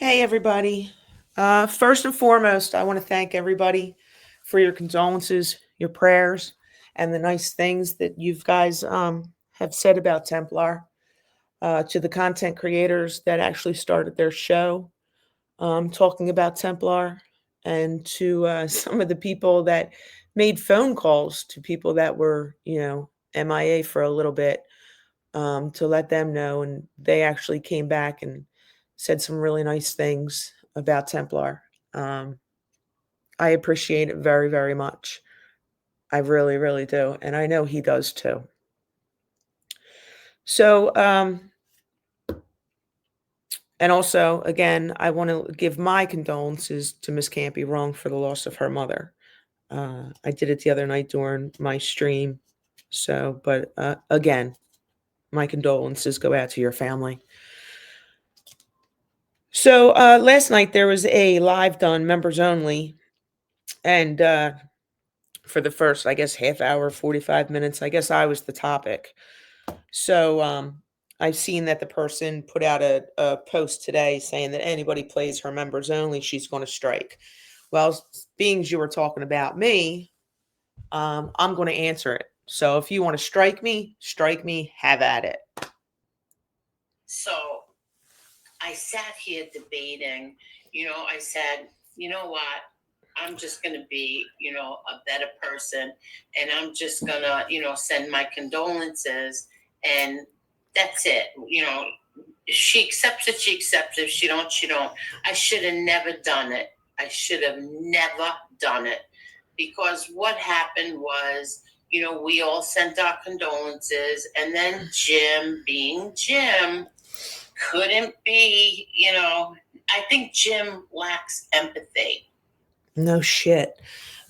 Hey, everybody. First and foremost, I want to thank everybody for your condolences, your prayers, and the nice things that you guys have said about Templar. To the content creators that actually started their show talking about Templar, and to some of the people that made phone calls to people that were, MIA for a little bit to let them know. And they actually came back and said some really nice things about Templar. Um, I appreciate it very, very much. I really, really do. And I know he does too. So, and also, again, I want to give my condolences to Miss Campy Wrong for the loss of her mother. I did it the other night during my stream. So, but again, my condolences go out to your family. So last night there was a live done members only, and for the first, I guess, half hour, 45 minutes, I guess I was the topic. So I've seen that the person put out a post today saying that anybody plays her members only, she's going to strike. Well, being as you were talking about me, I'm going to answer it. So if you want to strike me, have at it. So I sat here debating, I said, you know what? I'm just going to be, a better person. And I'm just going to, send my condolences. And that's it. If she accepts it, she accepts it. If she don't, she don't. I should have never done it. I should have never done it. Because what happened was, we all sent our condolences. And then Jim, being Jim, couldn't be, I think Jim lacks empathy. No shit.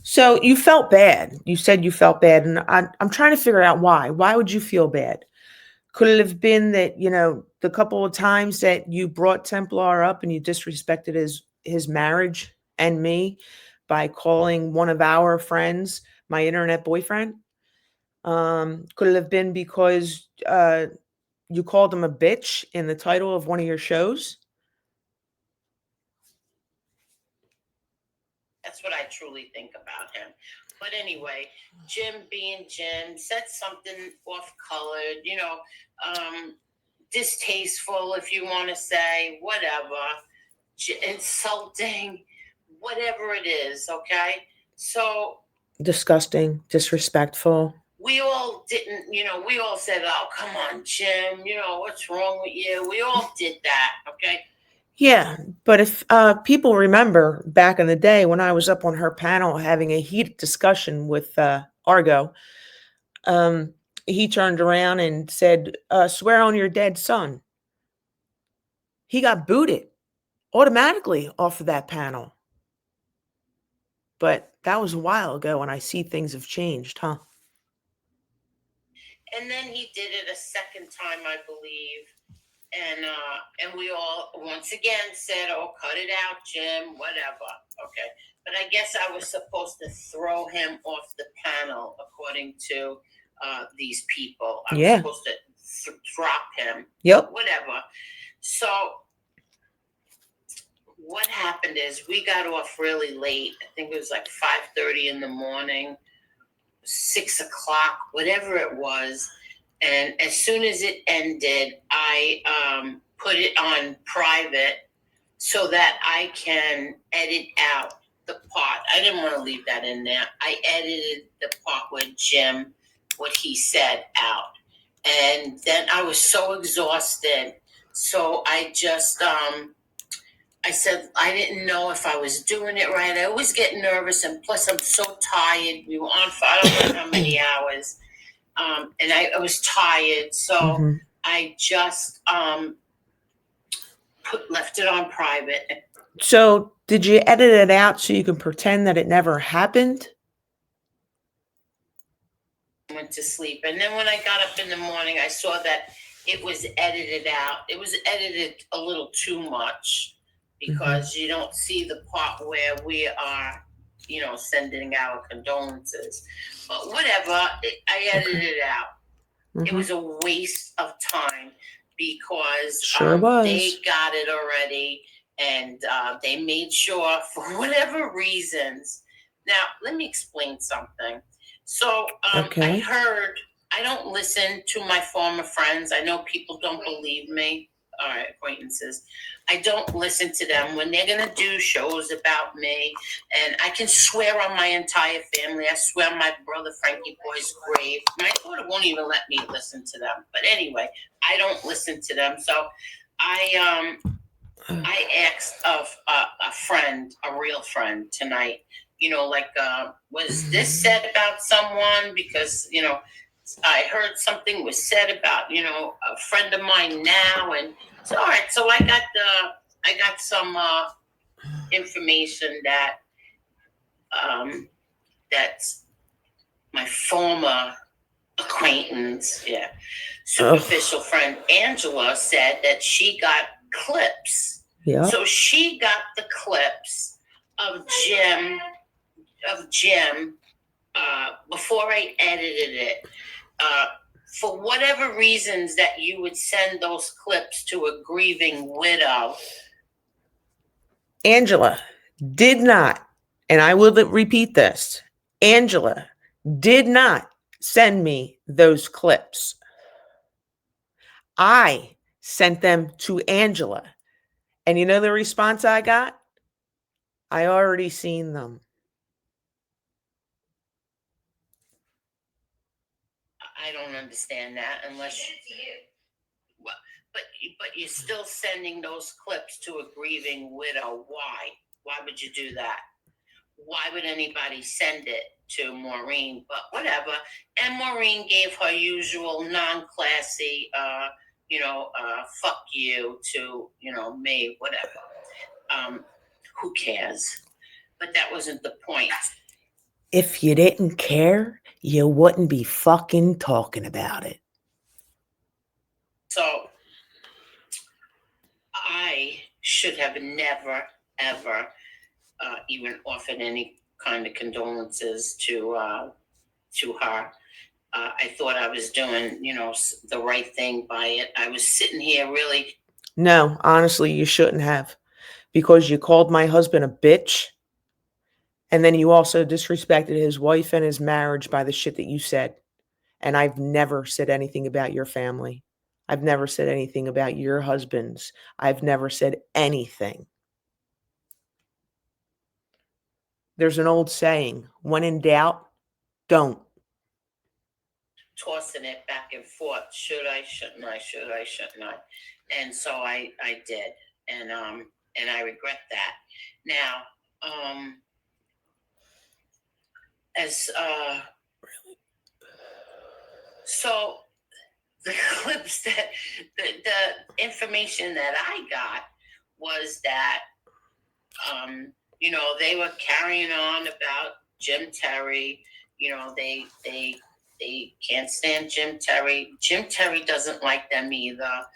So you felt bad. You said you felt bad, and I'm trying to figure out why. Why would you feel bad? Could it have been that the couple of times that you brought Templar up and you disrespected his marriage and me by calling one of our friends my internet boyfriend? Could it have been because you called him a bitch in the title of one of your shows? That's what I truly think about him. But anyway, Jim being Jim said something off colored, distasteful, if you want to say, whatever, insulting, whatever it is, okay? So Disgusting, disrespectful. we all didn't, we all said, oh, come on, Jim, what's wrong with you? We all did that, okay? Yeah, but if people remember back in the day when I was up on her panel having a heated discussion with Argo, um, he turned around and said, "Swear on your dead son." He got booted automatically off of that panel. But that was a while ago, and I see things have changed, huh? And then he did it a second time, I believe. And we all once again said, "Oh, cut it out, Jim. Whatever." Okay, but I guess I was supposed to throw him off the panel, according to these people. I was Yeah. supposed to drop him. Yep. Whatever. So what happened is we got off really late. I think it was like 5:30 in the morning, 6 o'clock, whatever it was. And as soon as it ended, I put it on private so that I can edit out the part. I didn't want to leave that in there. I edited the part with Jim, what he said, out. And then I was so exhausted. So I just, I said, I didn't know if I was doing it right. I always get nervous. And plus, I'm so tired. We were on for I don't know how many hours. And I was tired, so I just left it on private. So, did you edit it out so you can pretend that it never happened? Went to sleep, and then when I got up in the morning, I saw that it was edited out. It was edited a little too much because you don't see the part where we are, sending our condolences. But whatever, I edited it out. It was a waste of time because Sure was. they got it already, and they made sure, for whatever reasons. Now, let me explain something. So, I Okay. heard, I don't listen to my former friends. I know people don't believe me. All right, acquaintances. I don't listen to them when they're going to do shows about me. And I can swear on my entire family. I swear on my brother Frankie Boy's grave. My daughter won't even let me listen to them. But anyway, I don't listen to them. So I asked of a friend, a real friend tonight, like, was this said about someone? Because, I heard something was said about, a friend of mine now. And so, all right, so I got some information that's my former acquaintance, yeah, superficial friend Angela said that she got clips. Yeah. So she got the clips of Jim before I edited it. For whatever reasons that you would send those clips to a grieving widow. Angela did not, and I will repeat this, Angela did not send me those clips. I sent them to Angela. And you know the response I got? I already seen them. I don't understand that unless well, but you're still sending those clips to a grieving widow. Why? Why would you do that? Why would anybody send it to Maureen? But whatever. And Maureen gave her usual non-classy, fuck you to, me, whatever. Who cares? But that wasn't the point. If you didn't care, you wouldn't be fucking talking about it. So I should have never, ever even offered any kind of condolences to her. I thought I was doing, the right thing by it. I was sitting here really. No, honestly, you shouldn't have. Because you called my husband a bitch. And then you also disrespected his wife and his marriage by the shit that you said. And I've never said anything about your family. I've never said anything about your husbands. I've never said anything. There's an old saying, when in doubt, don't. Tossing it back and forth. Should I, shouldn't I, should I, shouldn't I? And so I did. And I regret that. Now, as so the clips that the information that I got was that they were carrying on about Jim Terry. They can't stand Jim Terry. Jim Terry doesn't like them either.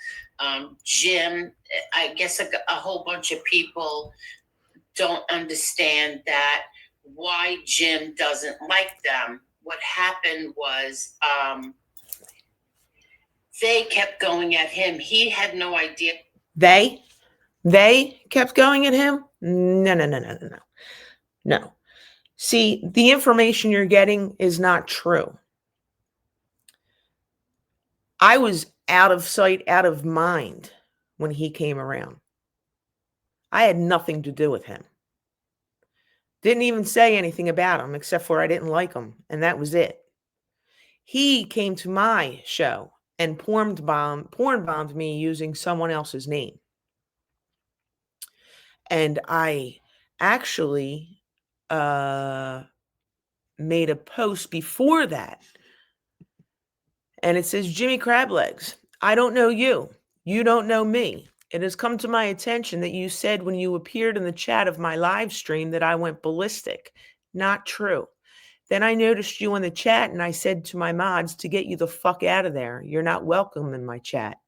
Jim, I guess a whole bunch of people don't understand that why Jim doesn't like them. What happened was they kept going at him. He had no idea. They kept going at him? No. See, the information you're getting is not true. I was out of sight, out of mind when he came around. I had nothing to do with him. Didn't even say anything about him except for I didn't like him, and that was it. He came to my show and porn bombed me using someone else's name. And I actually made a post before that. And it says, Jimmy Crablegs, I don't know you. You don't know me. It has come to my attention that you said when you appeared in the chat of my live stream that I went ballistic. Not true. Then I noticed you in the chat and I said to my mods to get you the fuck out of there. You're not welcome in my chat.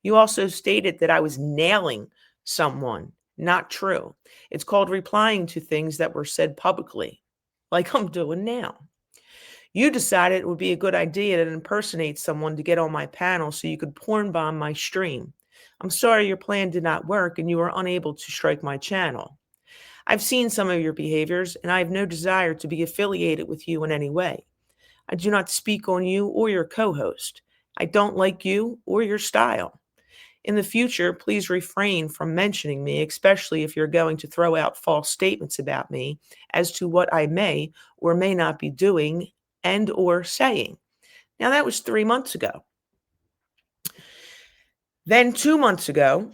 You also stated that I was nailing someone. Not true. It's called replying to things that were said publicly, like I'm doing now. You decided it would be a good idea to impersonate someone to get on my panel so you could porn bomb my stream. I'm sorry your plan did not work and you were unable to strike my channel. I've seen some of your behaviors and I have no desire to be affiliated with you in any way. I do not speak on you or your co host. I don't like you or your style. In the future, please refrain from mentioning me, especially if you're going to throw out false statements about me as to what I may or may not be doing and or saying. Now that was 3 months ago. Then 2 months ago,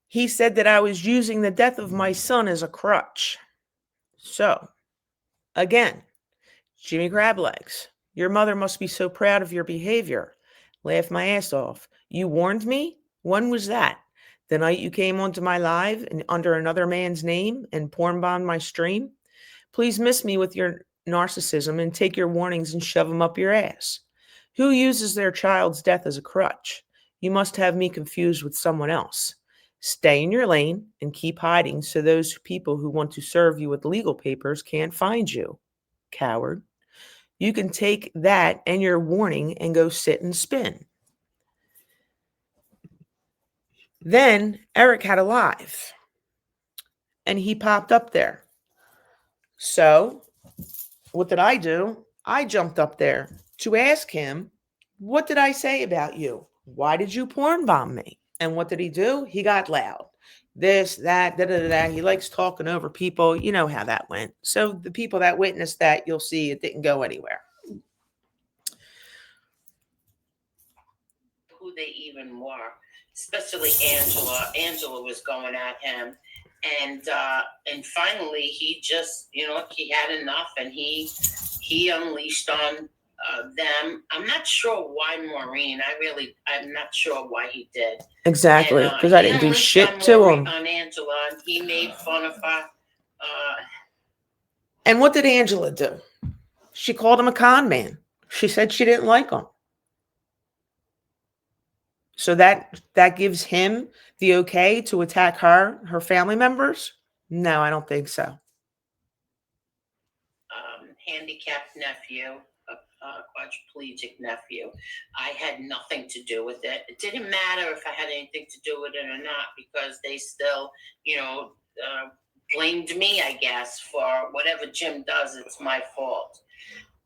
he said that I was using the death of my son as a crutch. So, again, Jimmy Crablegs, your mother must be so proud of your behavior. Laugh my ass off. You warned me? When was that? The night you came onto my live and under another man's name and porn bombed my stream? Please miss me with your narcissism and take your warnings and shove them up your ass. Who uses their child's death as a crutch? You must have me confused with someone else. Stay in your lane and keep hiding so those people who want to serve you with legal papers can't find you. Coward. You can take that and your warning and go sit and spin. Then Eric had a live and he popped up there. So what did I do? I jumped up there to ask him, what did I say about you? Why did you porn bomb me? And what did he do? He got loud. This, that, da da da da. He likes talking over people. You know how that went. So the people that witnessed that, you'll see it didn't go anywhere. Who they even were, especially Angela. Angela was going at him, and finally he just, he had enough, and he unleashed on them. I'm not sure why Maureen. I'm not sure why he did. Exactly, because I didn't do shit to him. On Angela, and he made fun of her. And what did Angela do? She called him a con man. She said she didn't like him. So that gives him the okay to attack her family members? No, I don't think so. Handicapped nephew, quadriplegic nephew. I had nothing to do with it. It didn't matter if I had anything to do with it or not, because they still, blamed me, I guess, for whatever Jim does. It's my fault.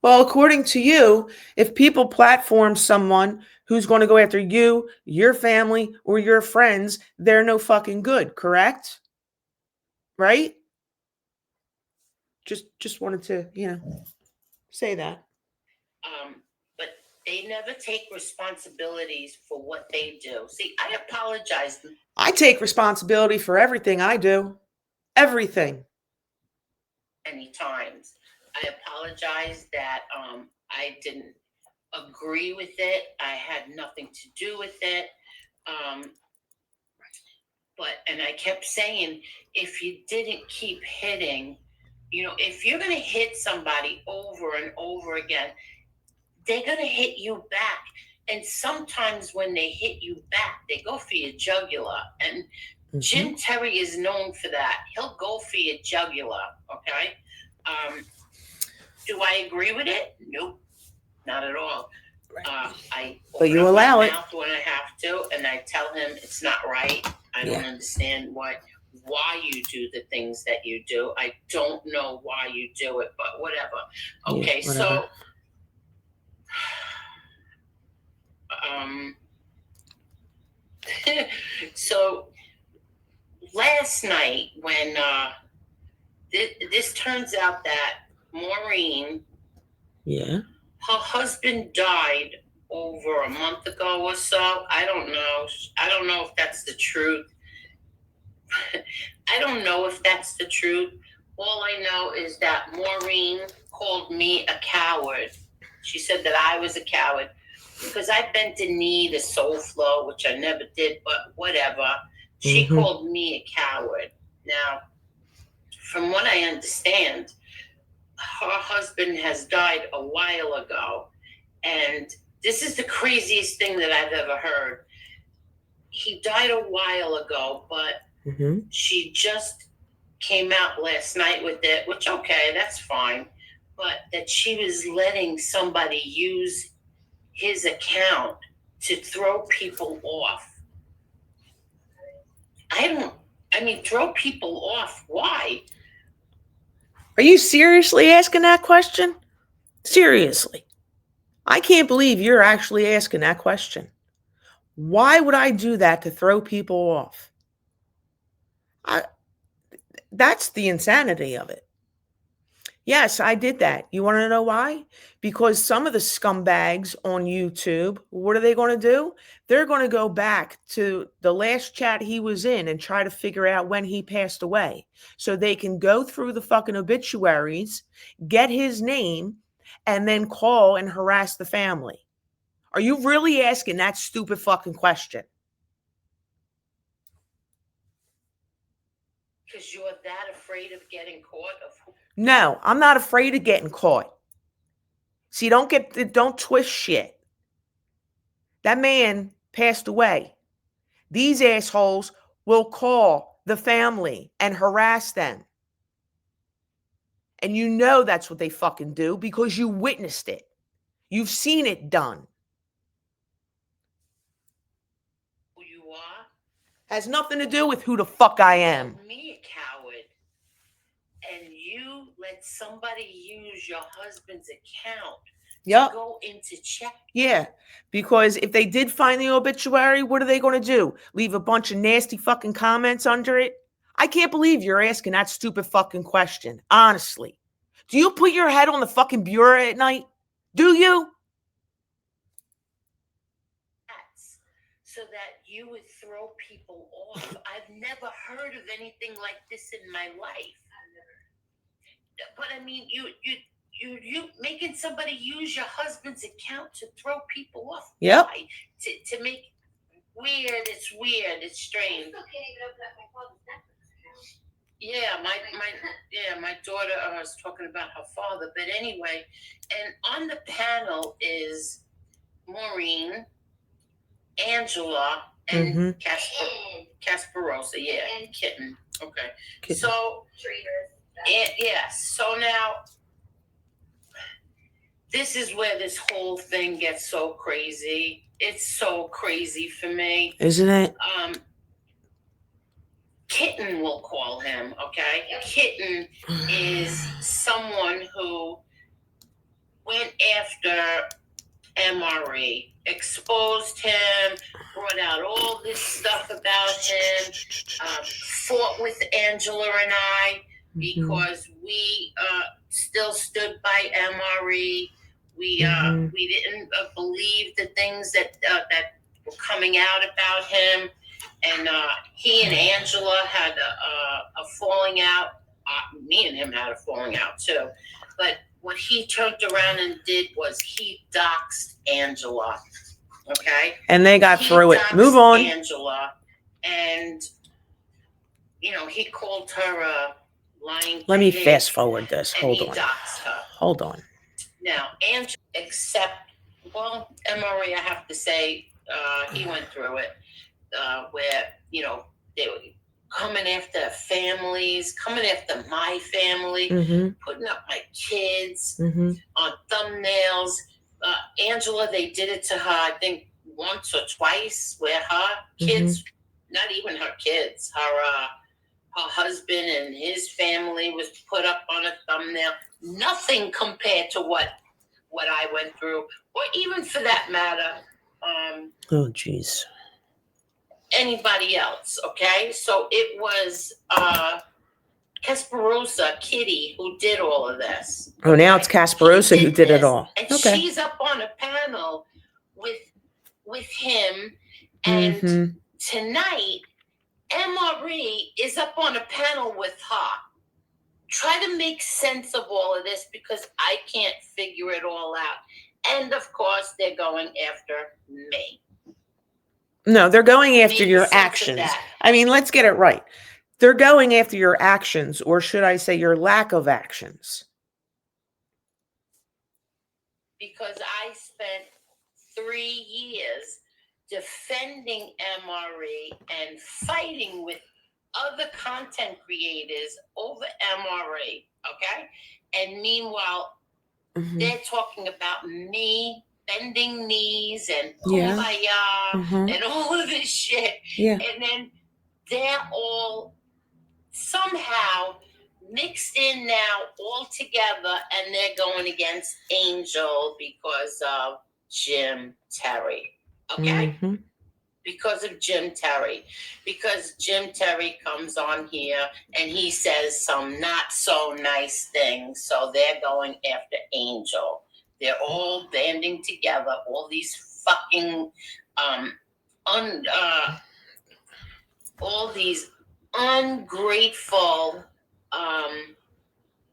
Well, according to you, if people platform someone who's going to go after you, your family, or your friends, they're no fucking good, correct? Right? Just wanted to, say that. But they never take responsibilities for what they do. See, I apologize. I take responsibility for everything I do. Everything. Many times. I apologize that I didn't agree with it. I had nothing to do with it. And I kept saying, if you didn't keep hitting, if you're going to hit somebody over and over again, they're going to hit you back. And sometimes when they hit you back, they go for your jugular. And Jim Terry is known for that. He'll go for your jugular, okay? Do I agree with it? Nope, not at all. But you allow it when I have to, and I tell him it's not right. I don't understand why you do the things that you do. I don't know why you do it, but whatever. Okay, whatever. So last night when this turns out that Maureen, her husband died over a month ago or so. I don't know if that's the truth. I don't know if that's the truth. All I know is that Maureen called me a coward. She said that I was a coward because I bent a knee to Soul Flow, which I never did, but whatever. She called me a coward. Now, from what I understand, her husband has died a while ago, and this is the craziest thing that I've ever heard. He died a while ago, but she just came out last night with it, which, okay, that's fine, but that she was letting somebody use his account to throw people off. Throw people off. Why? Are you seriously asking that question? Seriously. I can't believe you're actually asking that question. Why would I do that to throw people off? That's the insanity of it. Yes, I did that. You want to know why? Because some of the scumbags on YouTube, what are they going to do? They're going to go back to the last chat he was in and try to figure out when he passed away. So they can go through the fucking obituaries, get his name, and then call and harass the family. Are you really asking that stupid fucking question? Because you're that afraid of getting caught? No, I'm not afraid of getting caught. See, don't twist shit. That man passed away. These assholes will call the family and harass them. And you know that's what they fucking do because you witnessed it. You've seen it done. Who you are? Has nothing to do with who the fuck I am. Me a coward. And you let somebody use your husband's account to go into check. Yeah, because if they did find the obituary, what are they going to do? Leave a bunch of nasty fucking comments under it? I can't believe you're asking that stupid fucking question. Honestly. Do you put your head on the fucking bureau at night? Do you? So that you would throw people off. I've never heard of anything like this in my life. But I mean, you making somebody use your husband's account to throw people off. Yep. Why? To make weird. It's weird. It's strange. Yeah, my daughter was talking about her father. But anyway, and on the panel is Maureen, Angela, and Casperosa. Yeah, and Kitten. Okay. Kitten. So so now this is where this whole thing gets so crazy. It's so crazy for me. Isn't it? Kitten, will call him, okay? Kitten is someone who went after MRE, exposed him, brought out all this stuff about him, fought with Angela and I because we still stood by MRE. We didn't believe the things that were coming out about him, and he and Angela had a falling out. Me and him had a falling out too, but what he turned around and did was he doxed Angela. Okay. And they got through it. Move on. Angela, and he called her a lying. Let me fast forward this. Hold on. Doxed her. Hold on. Now, Angela, MRE, I have to say, he went through it, where they were coming after families, coming after my family, putting up my kids on thumbnails. Angela, they did it to her, I think, once or twice, where her kids, not even her kids, her husband and his family was put up on a thumbnail. Nothing compared to what I went through, or even for that matter. Oh, jeez. Anybody else, okay? So it was Casperosa, Kitty, who did all of this. Oh, now it's Casperosa who did it all. And she's up on a panel with him, and tonight, MRE is up on a panel with her. Try to make sense of all of this because I can't figure it all out. And of course, they're going after me. No, they're going after your actions. I mean, let's get it right. They're going after your actions, or should I say your lack of actions? Because I spent 3 years defending MRE and fighting with other content creators over MRE, okay? And meanwhile, they're talking about me bending knees and Yeah. kumbaya and all of this shit. Yeah. And then they're all somehow mixed in now all together, and they're going against Angel because of Jim Terry. Okay? Because of Jim Terry. Because Jim Terry comes on here and he says some not so nice things. So they're going after Angel. They're all banding together, all these fucking all these ungrateful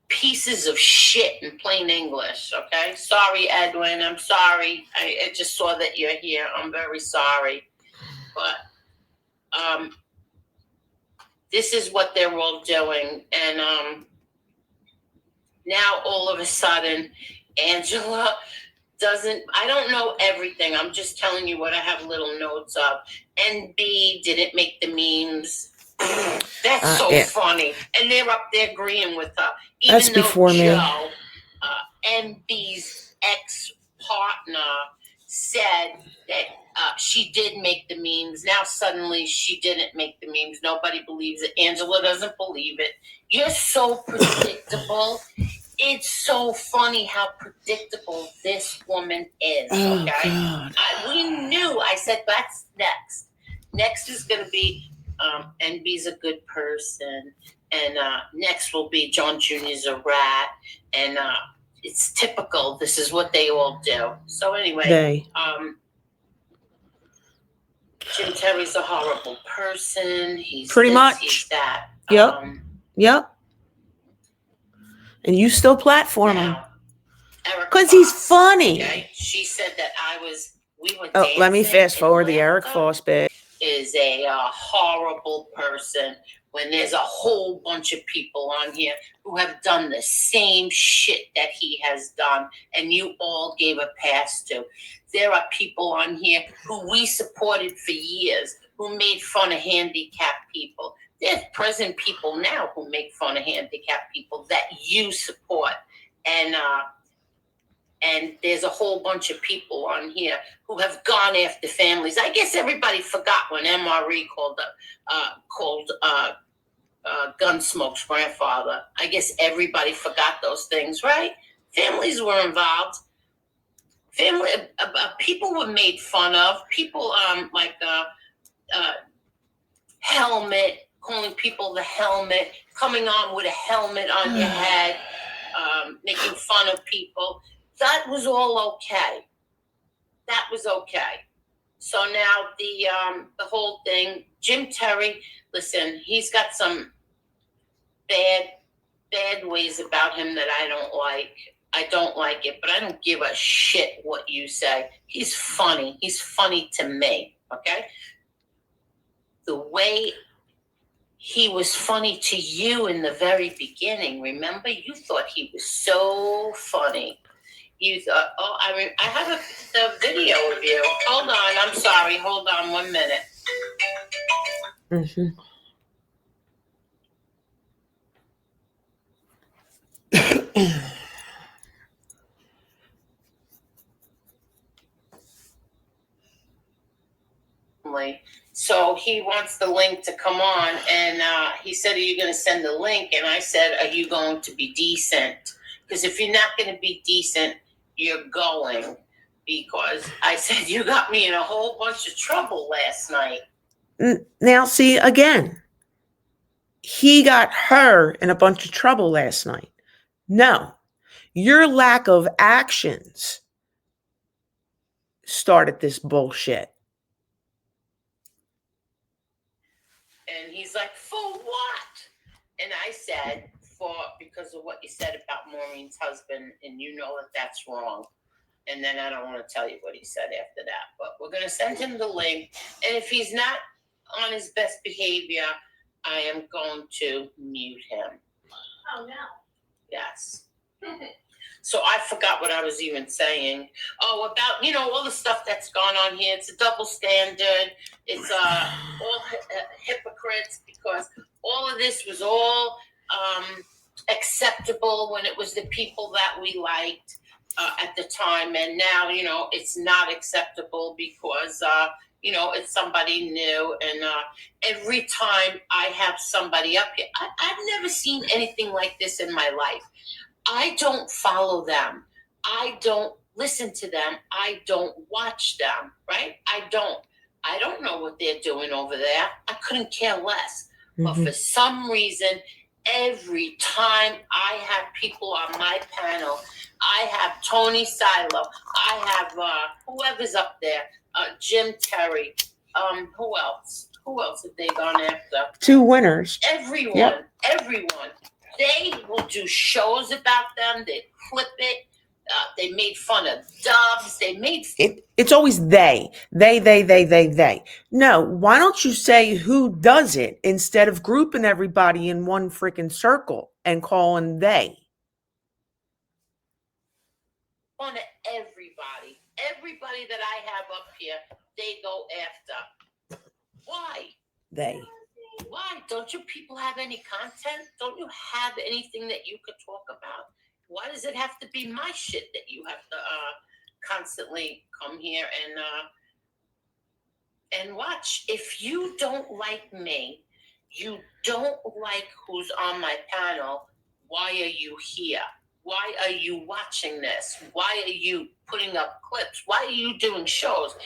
pieces of shit in plain English. Okay, sorry, Edwin. I'm sorry. I just saw that you're here. I'm very sorry, but this is what they're all doing, and now all of a sudden, Angela doesn't. I don't know everything. I'm just telling you what I have little notes of. NB didn't make the memes. That's so funny. And they're up there agreeing with her. Even That's though before me. Joe, NB's ex-partner, said that she did make the memes. Now suddenly she didn't make the memes. Nobody believes it. Angela doesn't believe it. You're so predictable. It's so funny how predictable this woman is. Oh, okay? God. We knew. I said, that's next. Next is going to be NB's a good person. And next will be John Jr.'s a rat. And it's typical. This is what they all do. So anyway, Jim Terry's a horrible person. He's pretty this, much. He's that. Yep. Yep. And you still platform him. Because he's funny. Okay? She said that we were dancing. Oh, let me fast forward the Eric Foss bit. Is a horrible person when there's a whole bunch of people on here who have done the same shit that he has done, and you all gave a pass to. There are people on here who we supported for years, who made fun of handicapped people. There's present people now who make fun of handicapped people that you support. And there's a whole bunch of people on here who have gone after families. I guess everybody forgot when MRE called Gunsmoke's grandfather. I guess everybody forgot those things, right? Families were involved. People were made fun of. People like helmet, calling people the helmet, coming on with a helmet on your head, making fun of people. That was all okay. That was okay. So now the whole thing, Jim Terry, listen, he's got some bad ways about him that I don't like. I don't like it, but I don't give a shit what you say. He's funny. He's funny to me, okay? The way he was funny to you in the very beginning, remember? You thought he was so funny. You thought, I have a video of you. Hold on, I'm sorry. Hold on 1 minute. So he wants the link to come on, and he said, are you going to send the link? And I said, are you going to be decent? Because if you're not going to be decent, you're going. Because I said, you got me in a whole bunch of trouble last night. Now, see, again, he got her in a bunch of trouble last night. No, your lack of actions started this bullshit. And he's like, for what? And I said, because of what you said about Maureen's husband, and you know that that's wrong. And then I don't want to tell you what he said after that. But we're going to send him the link. And if he's not on his best behavior, I am going to mute him. Oh, no. Yes. So I forgot what I was even saying. Oh, about, all the stuff that's gone on here. It's a double standard. It's all hypocrites, because all of this was all acceptable when it was the people that we liked. at the time, and now it's not acceptable because it's somebody new, and every time I have somebody up here, I've never seen anything like this in my life. I don't follow them. I don't listen to them. I don't watch them, right? I don't know what they're doing over there. I couldn't care less. But for some reason, every time I have people on my panel, I have Tony Silo, I have whoever's up there, Jim Terry, who else? Who else have they gone after? 2 winners. Everyone, Yep. everyone. They will do shows about them. They clip it. They made fun of doves. They made It's always they. They. No, why don't you say who does it instead of grouping everybody in one freaking circle and calling they? fun of everybody. Everybody that I have up here, they go after. Why? They. Why? Don't you people have any content? Don't you have anything that you could talk about? Why does it have to be my shit that you have to constantly come here and watch? If you don't like me, you don't like who's on my panel, why are you here? Why are you watching this? Why are you putting up clips? Why are you doing shows?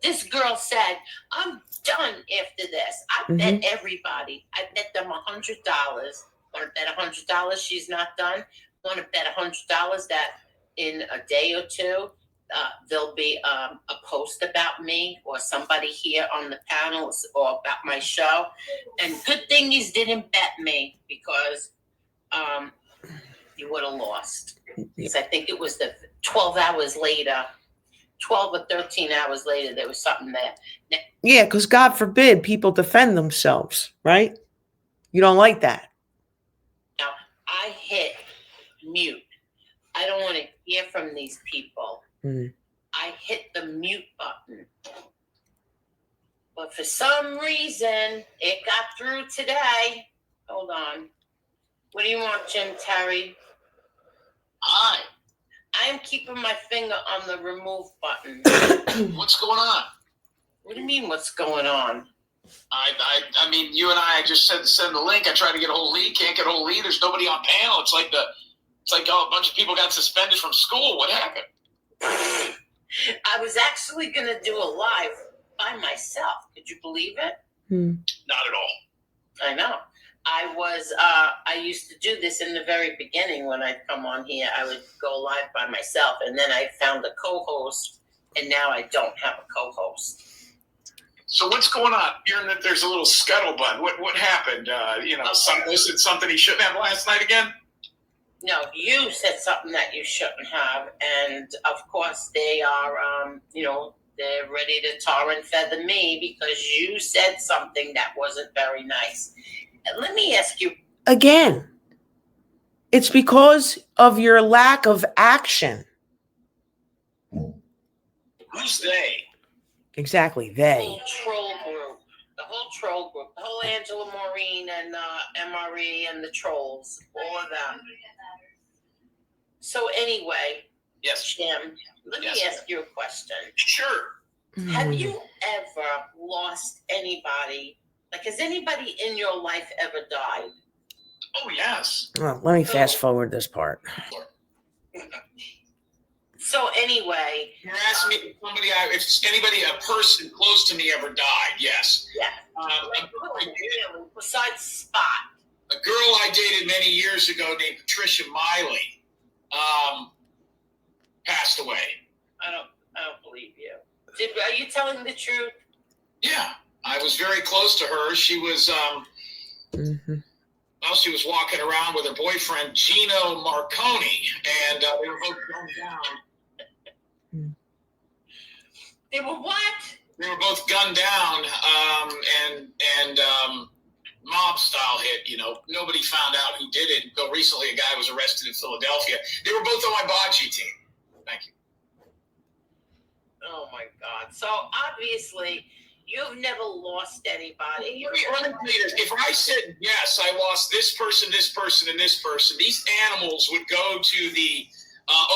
This girl said, I'm done after this. I bet everybody. I bet them $100. Want to bet $100 she's not done? Want to bet $100 that in a day or two, there'll be a post about me or somebody here on the panels or about my show. And good thing you didn't bet me because you would have lost. Because I think it was the 12 hours later, 12 or 13 hours later, there was something there. Yeah, because God forbid people defend themselves, right? You don't like that. Now, I hit mute. I don't want to hear from these people. I hit the mute button. But for some reason, it got through today. Hold on. What do you want, Jim Terry? Hi. I am keeping my finger on the remove button. What's going on? What do you mean, what's going on? I mean, you and I just said send the link. I tried to get a hold of Lee. Can't get a hold of Lee. There's nobody on panel. It's like a bunch of people got suspended from school. What happened? I was actually going to do a live by myself. Could you believe it? Not at all. I know. I used to do this in the very beginning when I'd come on here. I would go live by myself, and then I found a co-host, and now I don't have a co-host. So what's going on? Hearing that there's a little scuttlebutt. What happened? Someone said something he shouldn't have last night again? No, you said something that you shouldn't have, and of course they are, they're ready to tar and feather me because you said something that wasn't very nice. Let me ask you again. It's because of your lack of action. Who's they? Exactly, they. The whole troll group, the whole Angela Maureen and MRE and the trolls, all of them. So anyway, Yes, Jim, let me ask you a question. Sure. Have you ever lost anybody? Like, has anybody in your life ever died? Oh, yes. Well, let me fast forward this part. So anyway, You're asking me if anybody, a person close to me ever died. Yes. Yeah. Really, besides Spot. A girl I dated many years ago named Patricia Miley passed away. I don't believe you. Are you telling the truth? Yeah, I was very close to her. She was she was walking around with her boyfriend Gino Marconi, and they were both gunned down. They were what? They were both gunned down, and mob style hit. Nobody found out who did it until recently. A guy was arrested in Philadelphia. They were both on my bocce team. Thank you. Oh my God! So obviously, you've never lost anybody. If I said yes, I lost this person, and this person, these animals would go to the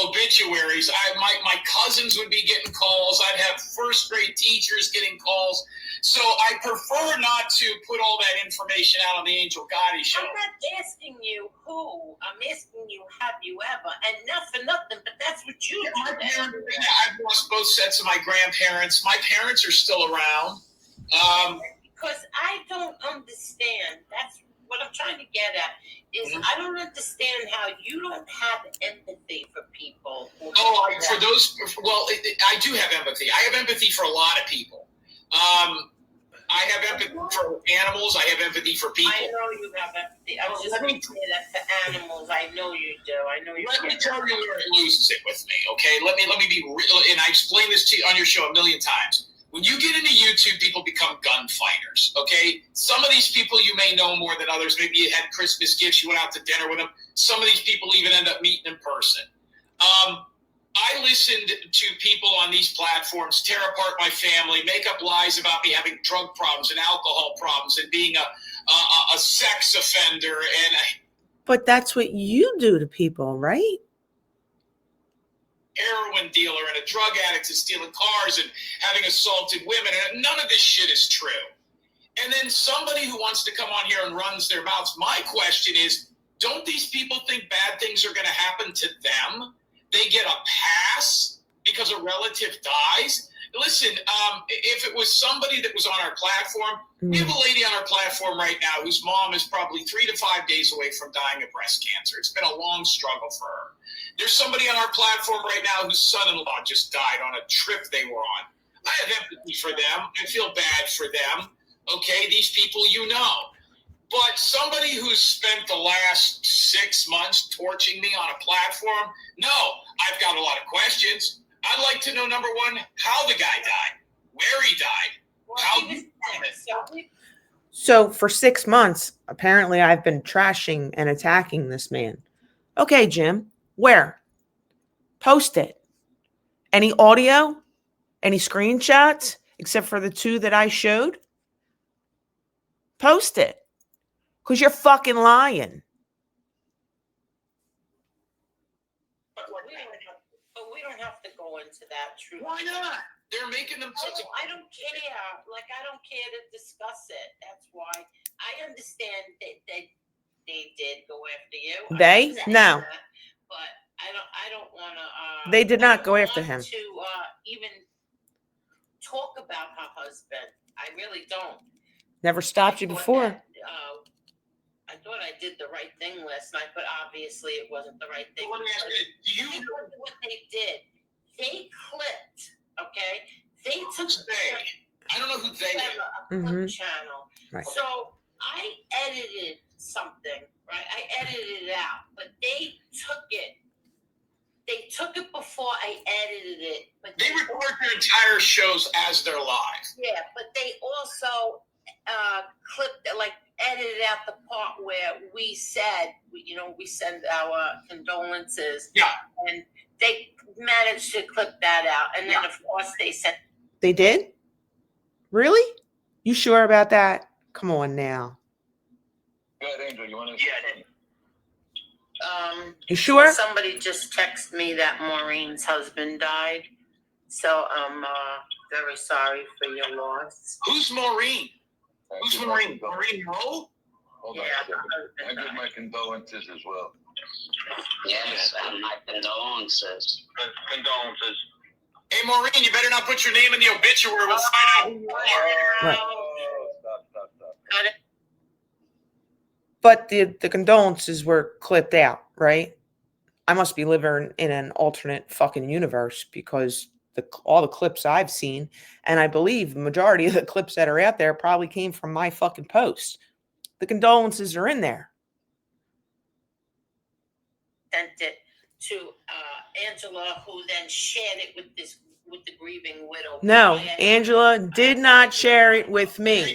obituaries. My cousins would be getting calls. I'd have first grade teachers getting calls. So I prefer not to put all that information out on the Angel Gotti show. I'm not asking you who. I'm asking you, have you ever? And not for nothing, but that's what you do. My parents, I've lost both sets of my grandparents. My parents are still around. Because I don't understand. That's what I'm trying to get at. Is I don't understand how you don't have empathy for people. For those, well, I do have empathy. I have empathy for a lot of people. I have empathy for animals. I have empathy for people. I know you have empathy. I was just going to say that for animals. I know you do. I know you. Let me tell you where it loses it with me. Okay, let me be real. And I explained this to you on your show a million times. When you get into YouTube, people become gunfighters, okay? Some of these people you may know more than others. Maybe you had Christmas gifts, you went out to dinner with them. Some of these people even end up meeting in person. I listened to people on these platforms tear apart my family, make up lies about me having drug problems and alcohol problems and being a sex offender. But that's what you do to people, right? Heroin dealer and a drug addict is stealing cars and having assaulted women, and none of this shit is true. And then somebody who wants to come on here and runs their mouths. My question is, don't these people think bad things are going to happen to them? They get a pass because a relative dies? Listen, if it was somebody that was on our platform, we have a lady on our platform right now whose mom is probably 3 to 5 days away from dying of breast cancer. It's been a long struggle for her. There's somebody on our platform right now whose son-in-law just died on a trip they were on. I have empathy for them. I feel bad for them. Okay, these people you know. But somebody who's spent the last 6 months torching me on a platform, no, I've got a lot of questions. I'd like to know, number one, how the guy died, where he died, how he died. So for 6 months, apparently I've been trashing and attacking this man. Okay, Jim, where? Post it. Any audio? Any screenshots? Except for the 2 that I showed? Post it. Because you're fucking lying. But we don't have to go into that truth. Why not? They're making them such a... I don't care. Like, I don't care to discuss it. That's why. I understand that they did go after you. They? No. But I don't want to... They did not go after him. To even talk about her husband. I really don't. Never stopped you before. I thought I did the right thing last night, but obviously it wasn't the right thing. Let me ask you, do you know what they did? They clipped, okay? They took I don't know who they a clip channel. Right. So I edited something, right? I edited it out, but they took it. They took it before I edited it. But they record their entire shows as they're live. Yeah, but they also clipped, like, edited out the part where we said, we send our condolences. Yeah. And they managed to clip that out. And then, of course, they said. They did? Really? You sure about that? Come on now. Go ahead, Angel. You want to? Yeah. You sure? Somebody just texted me that Maureen's husband died. So I'm very sorry for your loss. Who's Maureen? Who's Maureen? Maureen Rowe? Hold on a second. I give my condolences as well. Yes, and my condolences. Condolences. Hey, Maureen, you better not put your name in the obituary. We'll find out who you are. Right. Stop. But the condolences were clipped out, right? I must be living in an alternate fucking universe because all the clips I've seen, and I believe the majority of the clips that are out there probably came from my fucking post. The condolences are in there. Sent it to Angela, who then shared it with the grieving widow. No, Angela did not share it with me. Why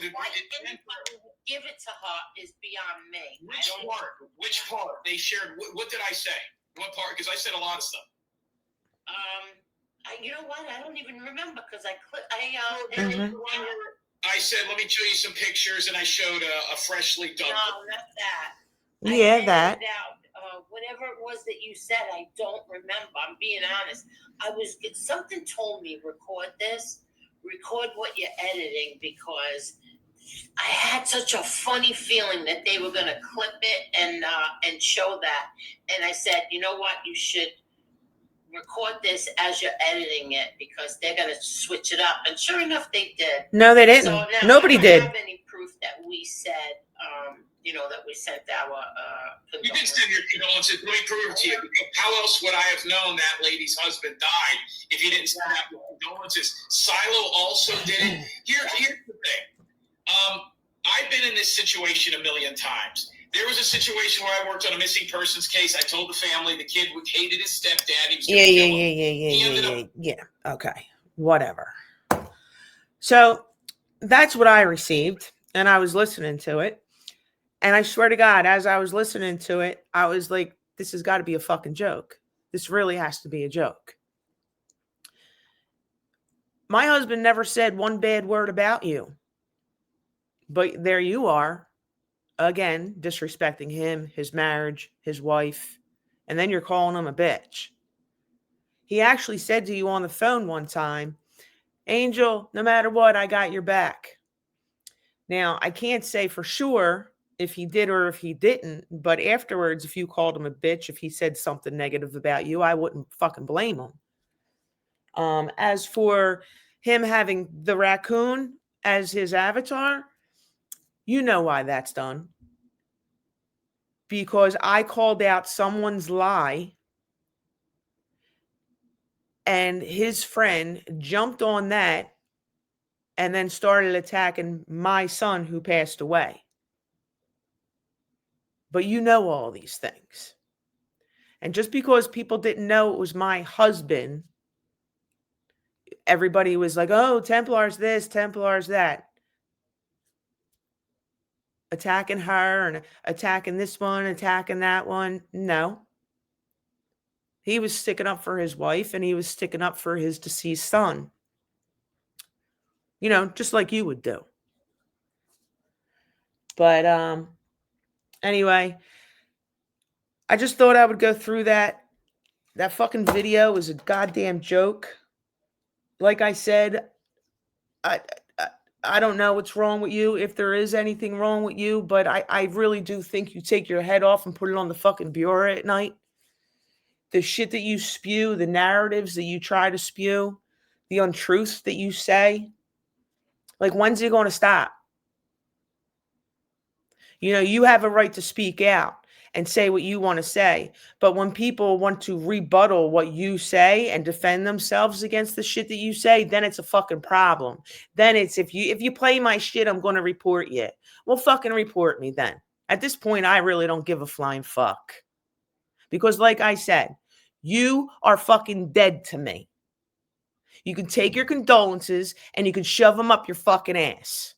anybody would give it to her is beyond me. Which part? They shared. What did I say? What part? Because I said a lot of stuff. You know what? I don't even remember because I said, let me show you some pictures, and I showed a freshly dug. No, not that. Yeah, that. What whatever it was that you said, I don't remember. I'm being honest. Something told me record this, record what you're editing, because I had such a funny feeling that they were going to clip it and show that. And I said, you know what, you should record this as you're editing it, because they're going to switch it up. And sure enough, they did. No, they didn't. So now Nobody I don't did. have any proof that we said, that we sent our You did send your condolences. Let me prove it to you. How else would I have known that lady's husband died if you didn't send out your condolences? Silo also did it. Here's the thing. I've been in this situation a million times. There was a situation where I worked on a missing persons case. I told the family the kid hated his stepdad. He was going to kill him. Yeah. Okay. Whatever. So that's what I received, and I was listening to it. And I swear to God, as I was listening to it, I was like, this has got to be a fucking joke. This really has to be a joke. My husband never said one bad word about you. But there you are, again, disrespecting him, his marriage, his wife, and then you're calling him a bitch. He actually said to you on the phone one time, Angel, no matter what, I got your back. Now, I can't say for sure if he did or if he didn't, but afterwards, if you called him a bitch, if he said something negative about you, I wouldn't fucking blame him. As for him having the raccoon as his avatar, you know why that's done. Because I called out someone's lie and his friend jumped on that and then started attacking my son who passed away. But you know all these things. And just because people didn't know it was my husband, everybody was like, oh, Templar's this, Templar's that. Attacking her and attacking this one, attacking that one. No. He was sticking up for his wife and he was sticking up for his deceased son. Just like you would do. But anyway, I just thought I would go through that. That fucking video was a goddamn joke. Like I said, I don't know what's wrong with you, if there is anything wrong with you, but I really do think you take your head off and put it on the fucking bureau at night. The shit that you spew, the narratives that you try to spew, the untruths that you say. Like, when's it going to stop? You have a right to speak out and say what you want to say. But when people want to rebuttal what you say and defend themselves against the shit that you say, then it's a fucking problem. Then it's, if you play my shit, I'm going to report you. Well, fucking report me then. At this point, I really don't give a flying fuck. Because like I said, you are fucking dead to me. You can take your condolences and you can shove them up your fucking ass.